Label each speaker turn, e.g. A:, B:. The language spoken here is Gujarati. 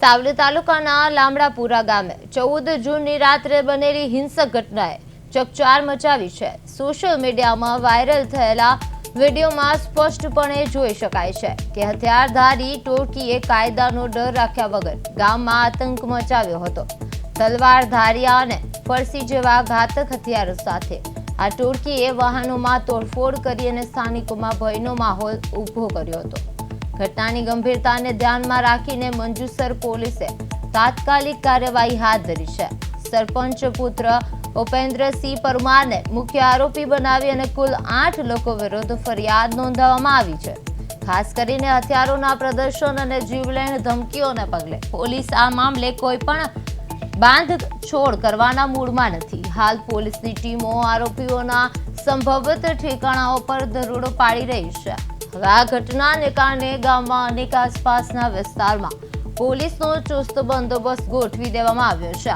A: સાવલી તાલુકાના લામડાપુરા ગામે 14 જૂનની રાત્રે બનેલી હિંસક ઘટનાએ ચકચાર મચાવી છે। સોશિયલ મીડિયામાં વાયરલ થયેલા વિડીયોમાં સ્પષ્ટપણે જોઈ શકાય છે કે હથિયારધારી ટોળકીએ કાયદાનો ડર રાખ્યા વગર ગામમાં આતંક મચાવ્યો હતો। તલવાર ધારિયા અને ફરસી જેવા ઘાતક હથિયારો સાથે આ ટોળકીએ વાહનોમાં તોડફોડ કરી અને સ્થાનિકોમાં ભયનો માહોલ ઊભો કર્યો હતો। ઘટનાની ગંભીરતાને ધ્યાનમાં રાખીને મંજુસર પોલીસે તાત્કાલિક કાર્યવાહી હાથ ધરી છે। સરપંચ પુત્ર ઉપેન્દ્રસિંહ પરમારને મુખ્ય આરોપી બનાવી અને કુલ 8 લોકો વિરુદ્ધ ફરિયાદ નોંધવામાં આવી છે। ખાસ કરીને હથિયારોના પ્રદર્શન અને જીવલેણ ધમકીઓને પગલે પોલીસ આ મામલે કોઈ પણ બાંધછોડ કરવાના મૂડમાં નથી। હાલ પોલીસની ટીમો આરોપીઓના સંભવિત ઠેકાણાઓ પર દરોડો પાડી રહી છે। હવે આ ઘટનાને કારણે ગામમાં અનેક આસપાસના વિસ્તારમાં પોલીસનો ચુસ્ત બંદોબસ્ત ગોઠવી દેવામાં આવ્યો છે।